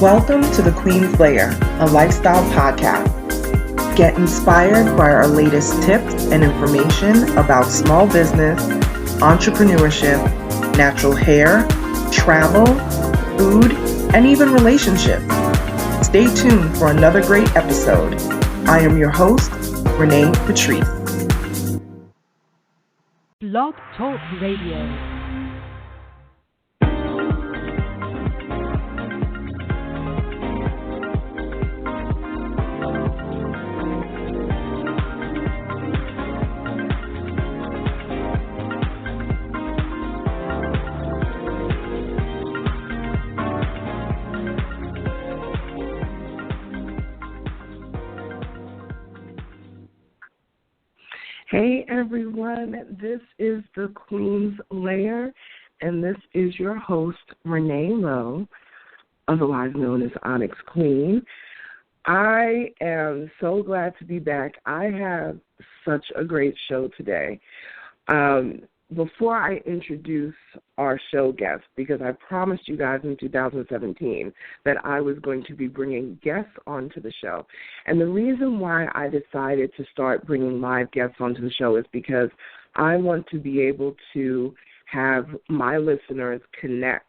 Welcome to the Queen's Lair, a lifestyle podcast. Get inspired by our latest tips and information about small business, entrepreneurship, natural hair, travel, food, and even relationships. Stay tuned for another great episode. I am your host, Renée Patrice. Blog Talk Radio. Hey everyone, this is the Queen's Lair, and this is your host, Renée Lowe, otherwise known as OnyxQueen. I am so glad to be back. I have such a great show today. Before I introduce our show guest, because I promised you guys in 2017 that I was going to be bringing guests onto the show. And the reason why I decided to start bringing live guests onto the show is because I want to be able to have my listeners connect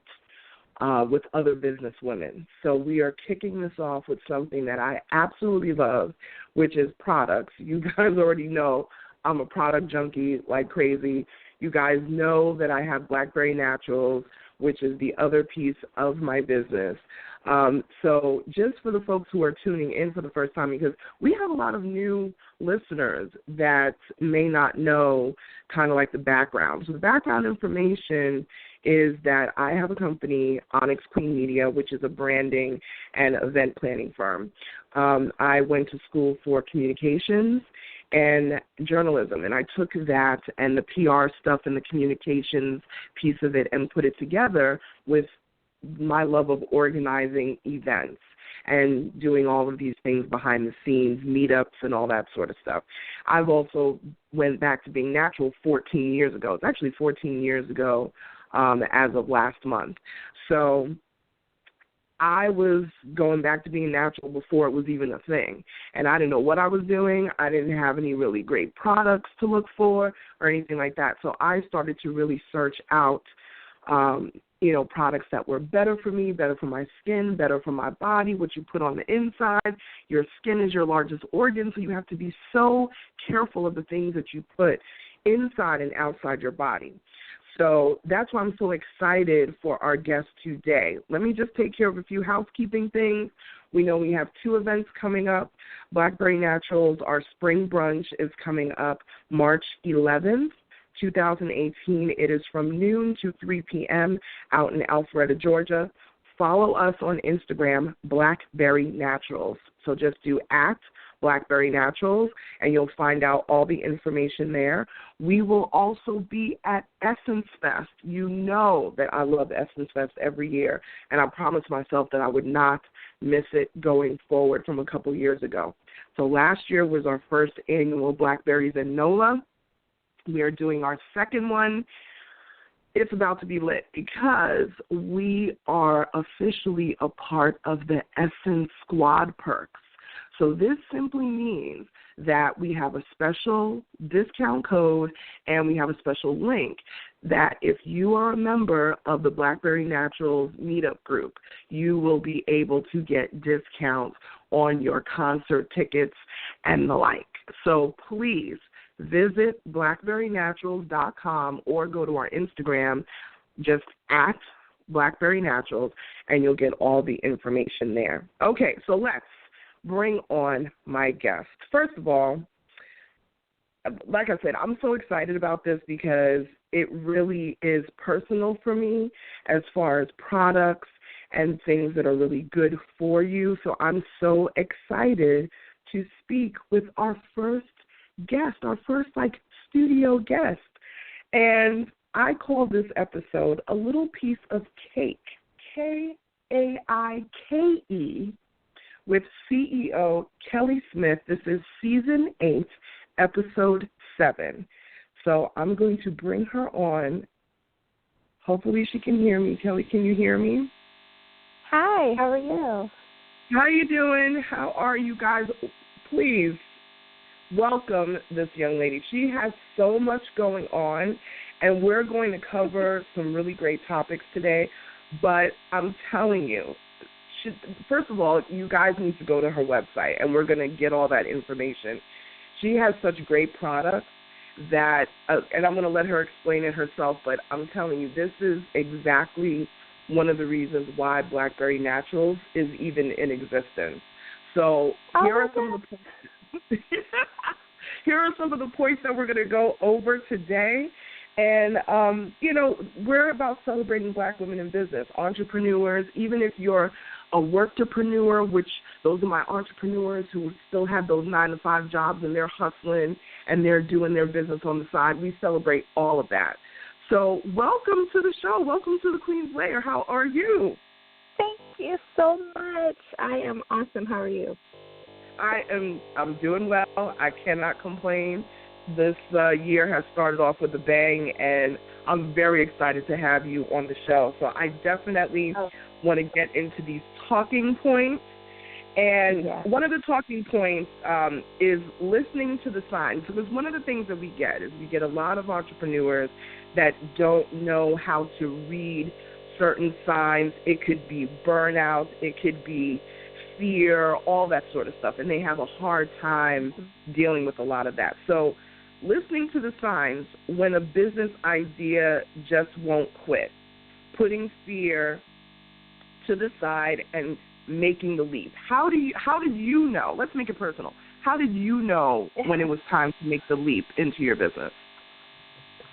with other business women. So we are kicking this off with something that I absolutely love, which is products. You guys already know I'm a product junkie like crazy. You guys know that I have Blackberry Naturals, which is the other piece of my business. So just for the folks who are tuning in for the first time, because we have a lot of new listeners that may not know kind of like the background. So the background information is that I have a company, OnyxQueen Media, which is a branding and event planning firm. I went to school for communications and journalism, and I took that and the PR stuff and the communications piece of it and put it together with my love of organizing events and doing all of these things behind the scenes, meetups and all that sort of stuff. I've also went back to being natural 14 years ago. It's actually 14 years ago as of last month. So I was going back to being natural before it was even a thing, and I didn't know what I was doing. I didn't have any really great products to look for or anything like that, so I started to really search out, products that were better for me, better for my skin, better for my body, what you put on the inside. Your skin is your largest organ, so you have to be so careful of the things that you put inside and outside your body. So that's why I'm so excited for our guest today. Let me just take care of a few housekeeping things. We know we have 2 events coming up. Blackberry Naturals, our spring brunch is coming up March 11th, 2018. It is from noon to 3 p.m. out in Alpharetta, Georgia. Follow us on Instagram, Blackberry Naturals. So just do @Blackberry Naturals, and you'll find out all the information there. We will also be at Essence Fest. You know that I love Essence Fest every year, and I promised myself that I would not miss it going forward from a couple years ago. So last year was our first annual Blackberries and NOLA. We are doing our second one. It's about to be lit because we are officially a part of the Essence Squad Perks. So this simply means that we have a special discount code and we have a special link that if you are a member of the Blackberry Naturals meetup group, you will be able to get discounts on your concert tickets and the like. So please visit blackberrynaturals.com or go to our Instagram, just @BlackberryNaturals, and you'll get all the information there. Okay, so let's bring on my guest. First of all, like I said, I'm so excited about this because it really is personal for me as far as products and things that are really good for you. So I'm so excited to speak with our first guest, our first studio guest. And I call this episode A Little Piece of Cake, Kaike, with CEO Keli Smith. This is Season 8, Episode 7. So I'm going to bring her on. Hopefully she can hear me. Keli, can you hear me? Hi, Hi, how are you? How you doing? How are you guys? Please welcome this young lady. She has so much going on, and we're going to cover some really great topics today. But I'm telling you, first of all, you guys need to go to her website, and we're going to get all that information. She has such great products that, and I'm going to let her explain it herself, but I'm telling you, this is exactly one of the reasons why Blackberry Naturals is even in existence. So here are some of the points. Here are some of the points that we're going to go over today. And, we're about celebrating Black women in business, entrepreneurs, even if you're a workpreneur, which those are my entrepreneurs who still have those 9-to-5 jobs and they're hustling and they're doing their business on the side. We celebrate all of that. So welcome to the show. Welcome to the Queen's Lair. How are you? Thank you so much. I am awesome. How are you? I'm doing well. I cannot complain. This year has started off with a bang, and I'm very excited to have you on the show. So I definitely want to get into these talking points. And one of the talking points is listening to the signs. Because one of the things that we get is we get a lot of entrepreneurs that don't know how to read certain signs. It could be burnout. It could be fear, all that sort of stuff. And they have a hard time dealing with a lot of that. So listening to the signs when a business idea just won't quit, putting fear to the side and making the leap. How did you know? Let's make it personal. How did you know when it was time to make the leap into your business?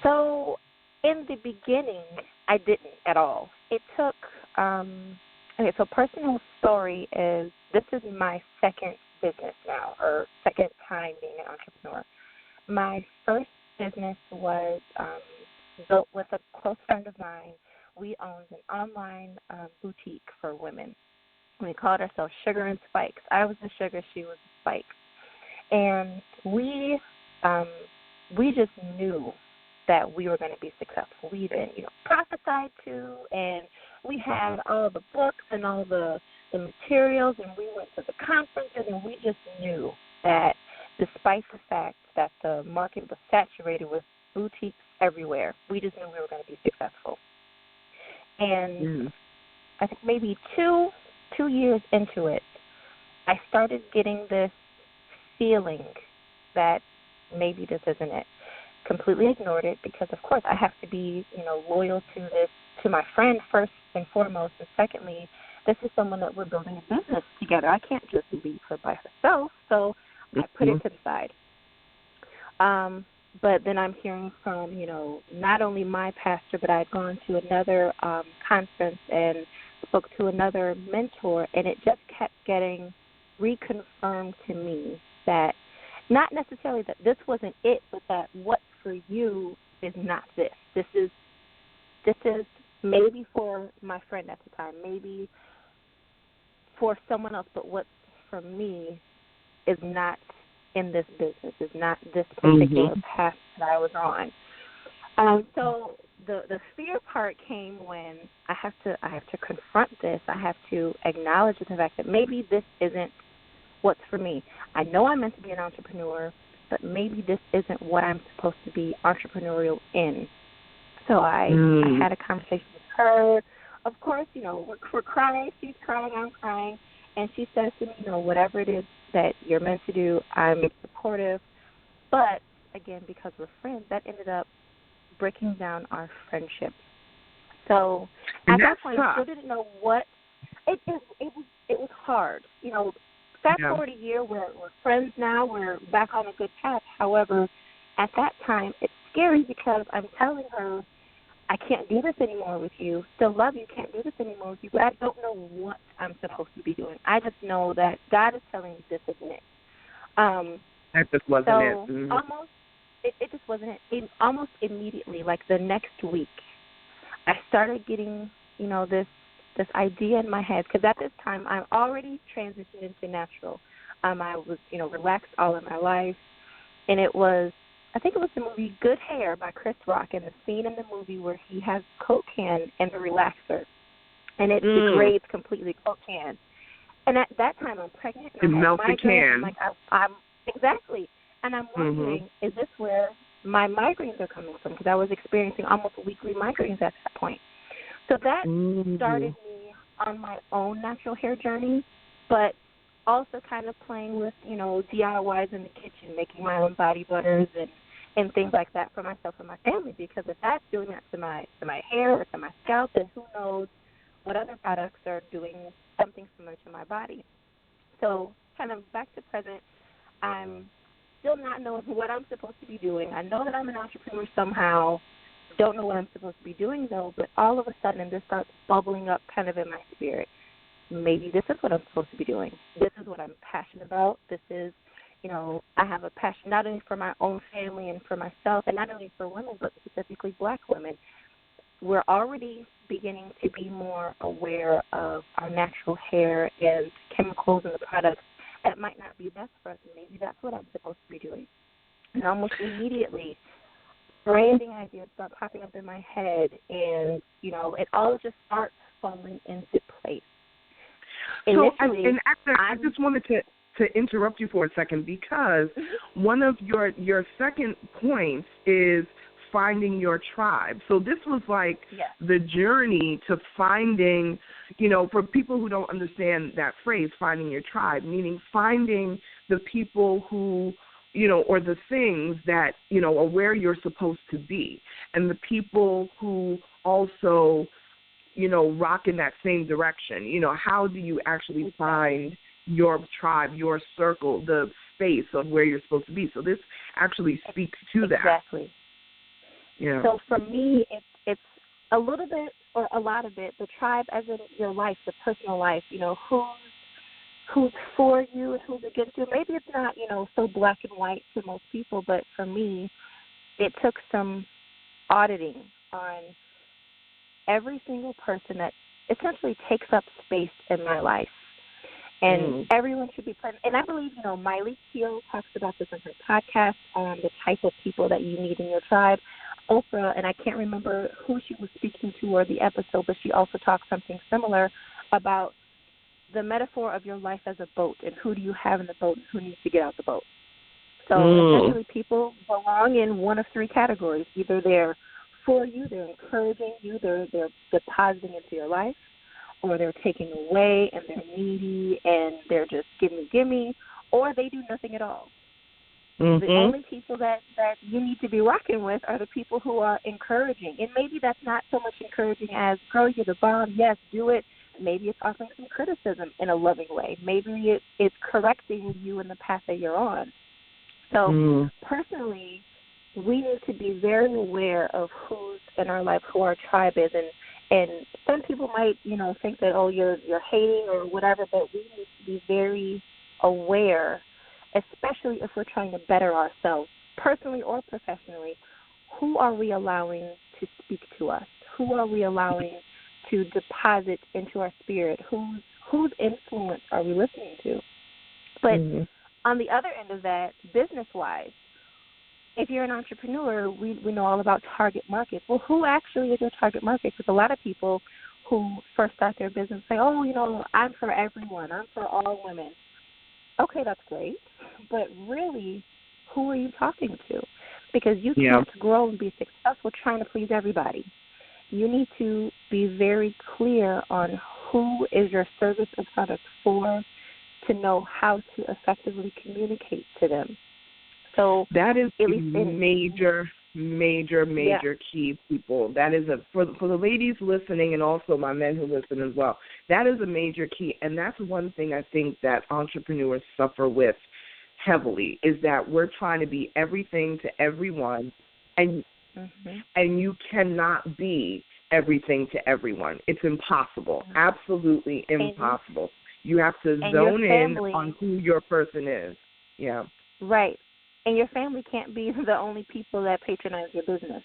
So in the beginning, I didn't at all. It took, so personal story is this is my second business now, or second time being an entrepreneur. My first business was built with a close friend of mine. We owned an online boutique for women. We called ourselves Sugar and Spikes. I was the sugar, she was the spikes. And we just knew that we were going to be successful. We even, prophesied to, and we had all the books and all the materials, and we went to the conferences, and we just knew that despite the fact that the market was saturated with boutiques everywhere, we just knew we were going to be successful. And I think maybe two years into it, I started getting this feeling that maybe this isn't it. Completely ignored it because, of course, I have to be, loyal to this, to my friend first and foremost, and secondly, this is someone that we're building a business together. I can't just leave her by herself, so I put it to the side. But then I'm hearing from, not only my pastor, but I had gone to another conference and spoke to another mentor, and it just kept getting reconfirmed to me that not necessarily that this wasn't it, but that what's for you is not this. This is maybe for my friend at the time, maybe for someone else, but what's for me is not in this business, is not this particular path that I was on. So the fear part came when I have to confront this. I have to acknowledge the fact that maybe this isn't what's for me. I know I'm meant to be an entrepreneur, but maybe this isn't what I'm supposed to be entrepreneurial in. So I had a conversation with her. Of course, we're crying. She's crying, I'm crying. And she says to me, whatever it is that you're meant to do, I'm supportive. But, again, because we're friends, that ended up breaking down our friendship. So at that point, I still didn't know what. It was hard. Fast forward a year, we're friends now. We're back on a good path. However, at that time, it's scary because I'm telling her, I can't do this anymore with you. Still love you, can't do this anymore with you. But I don't know what I'm supposed to be doing. I just know that God is telling me this isn't it. That just wasn't it. Almost, it just wasn't it. Almost immediately, like the next week, I started getting, this idea in my head, because at this time I'm already transitioned into natural. I was, relaxed all of my life, and I think it was the movie Good Hair by Chris Rock, and the scene in the movie where he has Coke can and the relaxer, and it degrades completely. Coke can. And at that time, I'm pregnant. It melts the can. I'm like, I'm exactly. And I'm wondering, is this where my migraines are coming from? Because I was experiencing almost weekly migraines at that point. So that started me on my own natural hair journey, but also kind of playing with, DIYs in the kitchen, making my own body butters and things like that for myself and my family. Because if that's doing that to my hair or to my scalp, then who knows what other products are doing something similar to my body. So kind of back to present, I'm still not knowing what I'm supposed to be doing. I know that I'm an entrepreneur somehow. Don't know what I'm supposed to be doing, though, but all of a sudden this starts bubbling up kind of in my spirit. Maybe this is what I'm supposed to be doing. This is what I'm passionate about. This is, I have a passion not only for my own family and for myself, and not only for women, but specifically black women. We're already beginning to be more aware of our natural hair and chemicals and the products that might not be best for us, and maybe that's what I'm supposed to be doing. And almost immediately, branding ideas start popping up in my head, and, it all just starts falling into place. I just wanted to interrupt you for a second, because one of your second points is finding your tribe. So this was like the journey to finding, for people who don't understand that phrase, finding your tribe, meaning finding the people who, or the things that, are where you're supposed to be, and the people who also, rock in that same direction. How do you actually find your tribe, your circle, the space of where you're supposed to be? So this actually speaks to that. Exactly. Yeah. So for me, it's a little bit or a lot of it, the tribe as in your life, the personal life, who's for you and who's against you. Maybe it's not, so black and white to most people, but for me, it took some auditing on every single person that essentially takes up space in my life. And everyone should be present. And I believe, Miley Keough talks about this on her podcast on the type of people that you need in your tribe. Oprah, and I can't remember who she was speaking to or the episode, but she also talked something similar about the metaphor of your life as a boat, and who do you have in the boat and who needs to get out the boat. So essentially people belong in one of three categories. Either they're for you, they're encouraging you, they're depositing into your life, or they're taking away and they're needy and they're just gimme, or they do nothing at all. The only people that you need to be rocking with are the people who are encouraging. And maybe that's not so much encouraging as, girl, you're the bomb, yes, do it. Maybe it's offering some criticism in a loving way. Maybe it's correcting you in the path that you're on. So personally, we need to be very aware of who's in our life, who our tribe is. And some people might, think that, you're hating or whatever, but we need to be very aware, especially if we're trying to better ourselves, personally or professionally. Who are we allowing to speak to us? Who are we allowing to deposit into our spirit? Whose influence are we listening to? But on the other end of that, business-wise, if you're an entrepreneur, we know all about target market. Well, who actually is your target market? Because a lot of people who first start their business say, I'm for everyone. I'm for all women. Okay, that's great. But really, who are you talking to? Because you can't grow and be successful trying to please everybody. You need to be very clear on who is your service or product for, to know how to effectively communicate to them. So that is major key, people. That is for the ladies listening, and also my men who listen as well. That is a major key, and that's one thing I think that entrepreneurs suffer with heavily, is that we're trying to be everything to everyone, and you cannot be everything to everyone. It's impossible, absolutely impossible. You have to zone in on who your person is. Yeah. Right. And your family can't be the only people that patronize your business.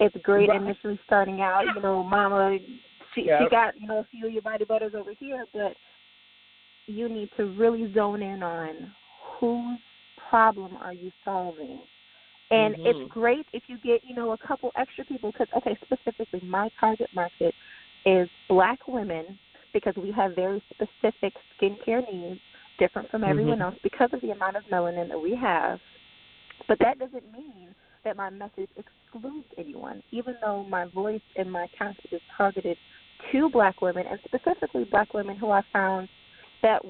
It's great initially starting out, mama, she got, a few of your body butters over here, but you need to really zone in on whose problem are you solving. And it's great if you get, a couple extra people, because, specifically my target market, is Black women, because we have very specific skincare needs, different from everyone else because of the amount of melanin that we have. But that doesn't mean that my message excludes anyone, even though my voice and my content is targeted to Black women, and specifically Black women who I found that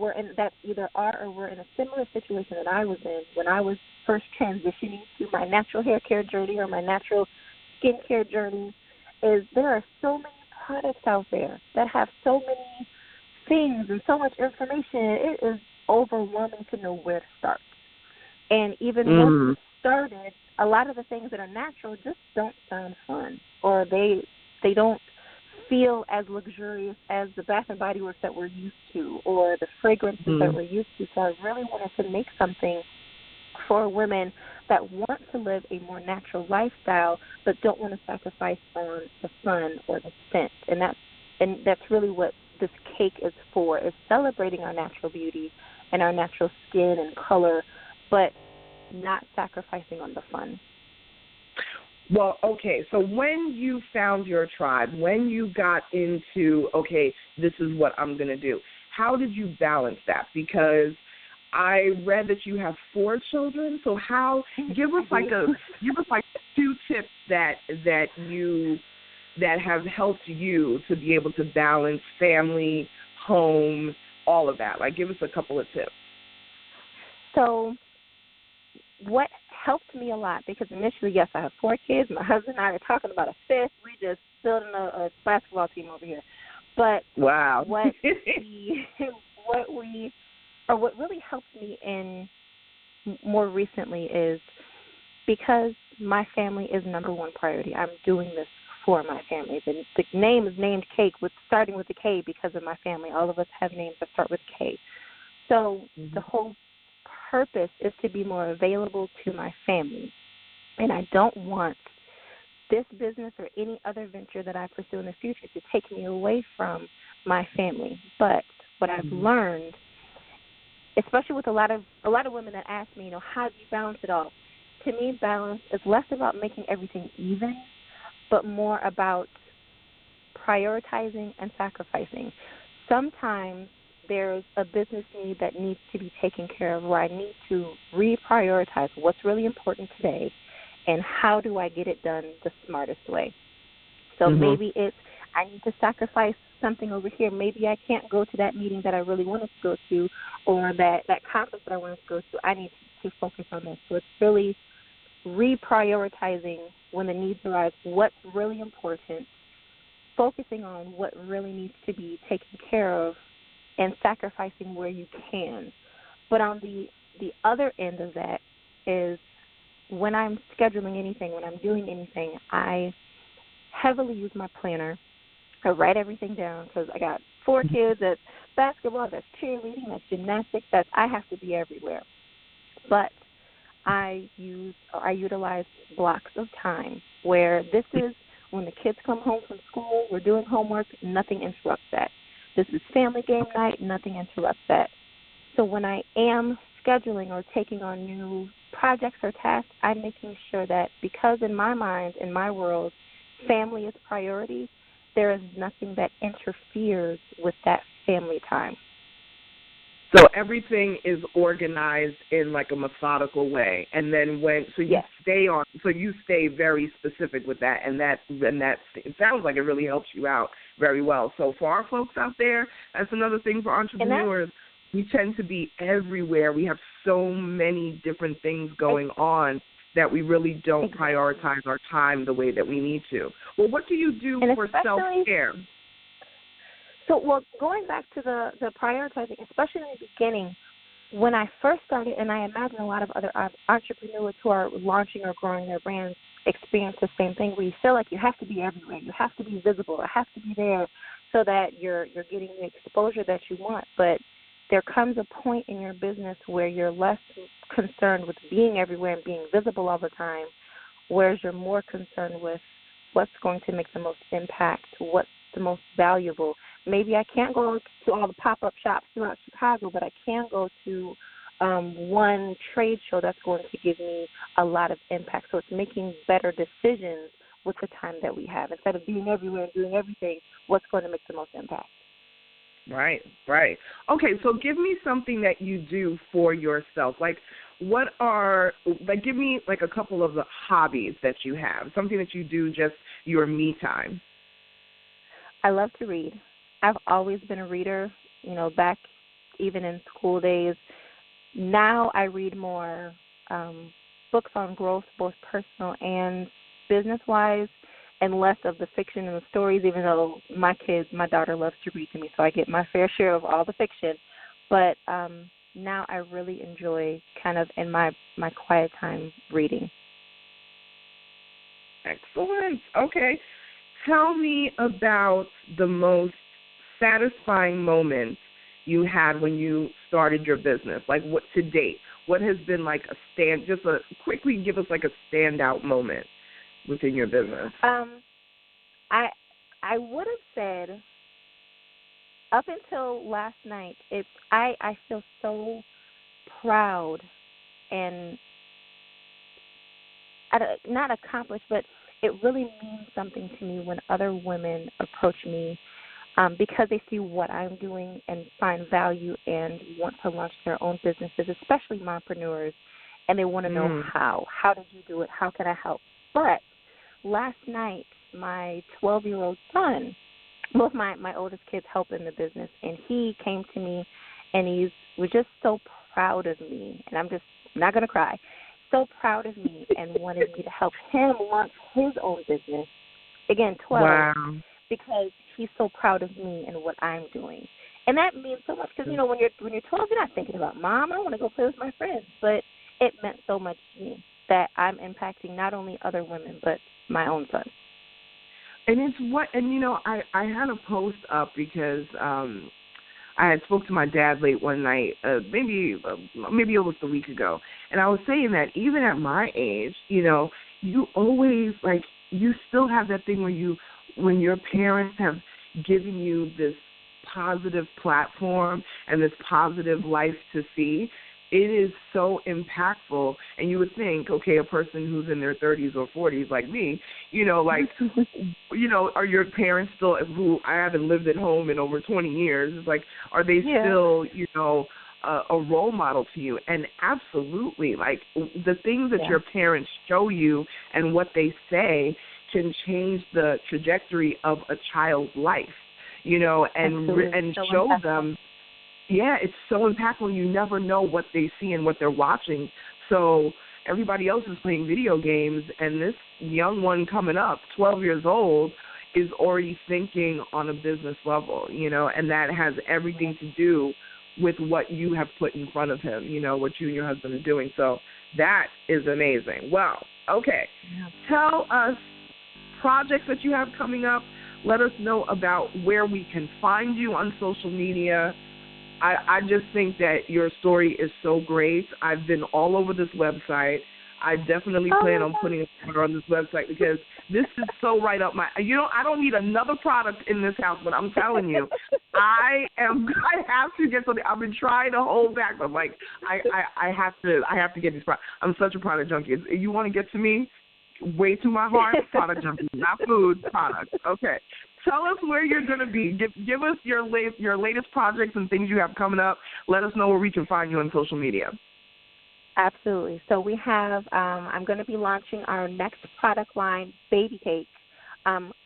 either are or were in a similar situation that I was in when I was first transitioning to my natural hair care journey or my natural skincare journey. Is there are so many products out there that have so many things and so much information. It is overwhelming to know where to start. And even once you started, a lot of the things that are natural just don't sound fun, or they don't feel as luxurious as the Bath and Body Works that we're used to, or the fragrances that we're used to. So I really wanted to make something for women that want to live a more natural lifestyle, but don't want to sacrifice on the fun or the scent. And that's really what this cake is for, is celebrating our natural beauty and our natural skin and color, but not sacrificing on the fun. Well, okay, so when you found your tribe, when you got into, okay, this is what I'm going to do, how did you balance that? Because I read that you have 4 children, so give us like 2 tips that have helped you to be able to balance family, home, all of that. Like, give us a couple of tips. So what helped me a lot, because initially, yes, I have 4 kids. My husband and I are talking about a 5th. We just building a basketball team over here. But wow, what really helped me in more recently is, because my family is number one priority. I'm doing this for my family. The name is named Cake, starting with the K because of my family. All of us have names that start with K. So the whole purpose is to be more available to my family. And I don't want this business or any other venture that I pursue in the future to take me away from my family. But what I've learned, especially with a lot of women that ask me, how do you balance it all? To me, balance is less about making everything even, but more about prioritizing and sacrificing. Sometimes there's a business need that needs to be taken care of, where I need to reprioritize what's really important today and how do I get it done the smartest way. So maybe it's I need to sacrifice something over here. Maybe I can't go to that meeting that I really wanted to go to, or that conference that I wanted to go to. I need to focus on this. So it's really reprioritizing when the needs arise, what's really important, focusing on what really needs to be taken care of, and sacrificing where you can. But on the other end of that is, when I'm scheduling anything, when I'm doing anything, I heavily use my planner. I write everything down, because I got 4 kids. That's basketball, that's cheerleading, that's gymnastics. I have to be everywhere. But I utilize blocks of time where this is when the kids come home from school, we're doing homework, nothing interrupts that. This is family game night, nothing interrupts that. So when I am scheduling or taking on new projects or tasks, I'm making sure that, because in my mind, in my world, family is priority, there is nothing that interferes with that family time. So everything is organized in like a methodical way, and then you stay very specific with that, and that it sounds like it really helps you out very well. So for our folks out there, that's another thing for entrepreneurs. We tend to be everywhere. We have so many different things going on that we really don't prioritize our time the way that we need to. Well, what do you do for self-care? So, going back to the prioritizing, especially in the beginning, when I first started, and I imagine a lot of other entrepreneurs who are launching or growing their brands experience the same thing, where you feel like you have to be everywhere, you have to be visible, you have to be there so that you're getting the exposure that you want. But there comes a point in your business where you're less concerned with being everywhere and being visible all the time, whereas you're more concerned with what's going to make the most impact, what's the most valuable. Maybe I can't go to all the pop-up shops throughout Chicago, but I can go to one trade show that's going to give me a lot of impact. So it's making better decisions with the time that we have. Instead of being everywhere and doing everything, what's going to make the most impact. Right. Okay, so give me something that you do for yourself. Like, give me like a couple of the hobbies that you have, something that you do just your me time. I love to read. I've always been a reader, back even in school days. Now I read more books on growth, both personal and business-wise, and less of the fiction and the stories, even though my daughter loves to read to me, so I get my fair share of all the fiction. But now I really enjoy kind of in my quiet time reading. Excellent. Okay. Tell me about the most satisfying moment you had when you started your business, like what to date. What has been like quickly give us like a standout moment within your business. I would have said up until last night, I feel so proud and not accomplished, but it really means something to me when other women approach me because they see what I'm doing and find value and want to launch their own businesses, especially mompreneurs, and they want to know how. How did you do it? How can I help? But last night, my 12-year-old son, both my oldest kids help in the business, and he came to me and he was just so proud of me, and I'm not going to cry, so proud of me and wanted me to help him launch his own business. Again, 12, wow. Because he's so proud of me and what I'm doing. And that means so much because, when you're 12, you're not thinking about, Mom, I want to go play with my friends. But it meant so much to me that I'm impacting not only other women but my own son. And I had a post up because I had spoke to my dad late one night, maybe almost a week ago, and I was saying that even at my age, you always you still have that thing when your parents have given you this positive platform and this positive life to see. It is so impactful, and you would think, okay, a person who's in their 30s or 40s like me, are your parents still, who I haven't lived at home in over 20 years, it's like, are they still, a role model to you? And absolutely, the things that your parents show you and what they say can change the trajectory of a child's life, and so show impactful. them. Yeah, it's so impactful. You never know what they see and what they're watching. So everybody else is playing video games, and this young one coming up, 12 years old, is already thinking on a business level, and that has everything to do with what you have put in front of him, what you and your husband are doing. So that is amazing. Well, okay. Tell us projects that you have coming up. Let us know about where we can find you on social media. I just think that your story is so great. I've been all over this website. I definitely plan on putting a picture on this website because this is so right up my. I don't need another product in this house, but I'm telling you, I have to get something. I've been trying to hold back, but I have to get these products. I'm such a product junkie. You want to get to me? Way to my heart, product junkie, not food, products. Okay. Tell us where you're going to be. Give us your latest projects and things you have coming up. Let us know where we can find you on social media. Absolutely. So we have, I'm going to be launching our next product line, Baby Cake.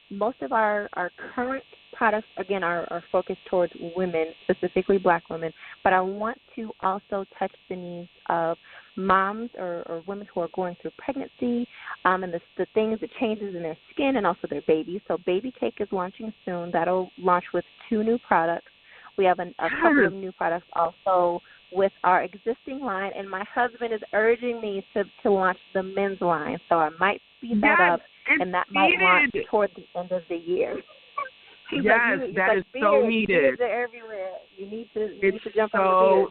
Most of our current products, again, are focused towards women, specifically Black women, but I want to also touch the needs of moms or women who are going through pregnancy and the things, the changes in their skin and also their babies. So Baby Cake is launching soon. That'll launch with 2 new products. We have a couple of new products also with our existing line, and my husband is urging me to launch the men's line. So I might speed that up, and that might launch toward the end of the year. That is so needed. Beards are everywhere. You need to jump on the beard.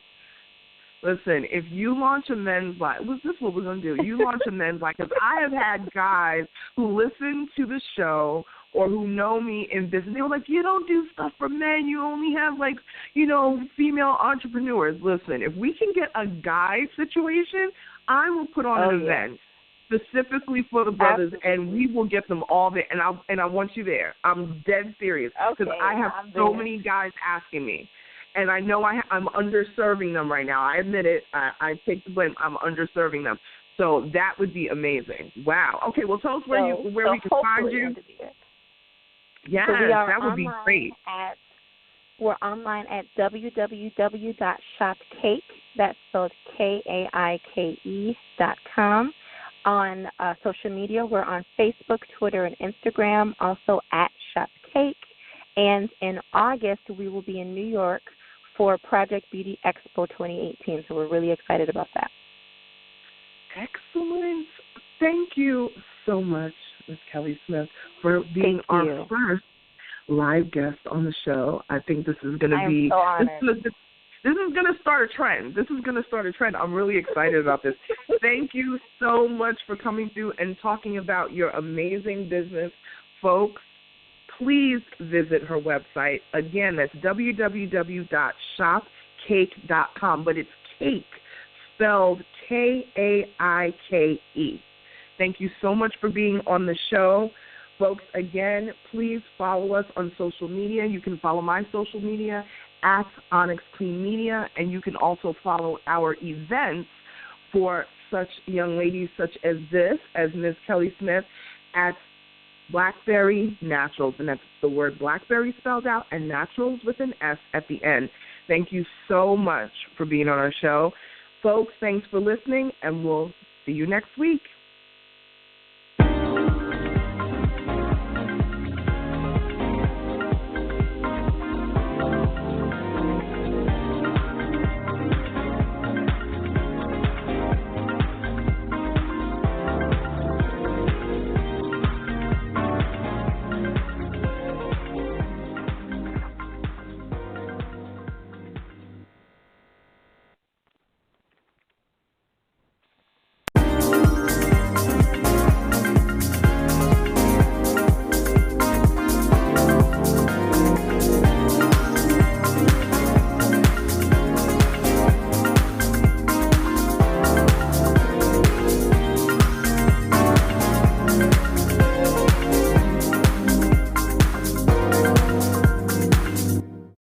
Listen, if you launch a men's line, this is what we're going to do. You launch a men's line, because I have had guys who listen to the show or who know me in business. They were like, you don't do stuff for men. You only have, female entrepreneurs. Listen, if we can get a guy situation, I will put on an event. specifically for the brothers, and we will get them all there. And I want you there. I'm dead serious because I have so many guys asking me, and I know I'm underserving them right now. I admit it. I take the blame. I'm underserving them. So that would be amazing. Wow. Okay. Well, tell us where we can find you. Yes, so that would be great. We're online at www.shopkaike, that's spelled KAIKE.com. On social media, we're on Facebook, Twitter, and Instagram, also at Shopkaike. And in August, we will be in New York for Project Beauty Expo 2018, so we're really excited about that. Excellent. Thank you so much, Ms. Keli Smith, for being our first live guest on the show. I think this is going to be so honored. This is going to start a trend. I'm really excited about this. Thank you so much for coming through and talking about your amazing business. Folks, please visit her website. Again, that's www.shopkaike.com, but it's cake spelled Kaike. Thank you so much for being on the show. Folks, again, please follow us on social media. You can follow my social media at OnyxQueen Media, and you can also follow our events for such young ladies such as this, as Ms. Keli Smith, at Blackberry Naturals, and that's the word Blackberry spelled out, and Naturals with an S at the end. Thank you so much for being on our show. Folks, thanks for listening, and we'll see you next week.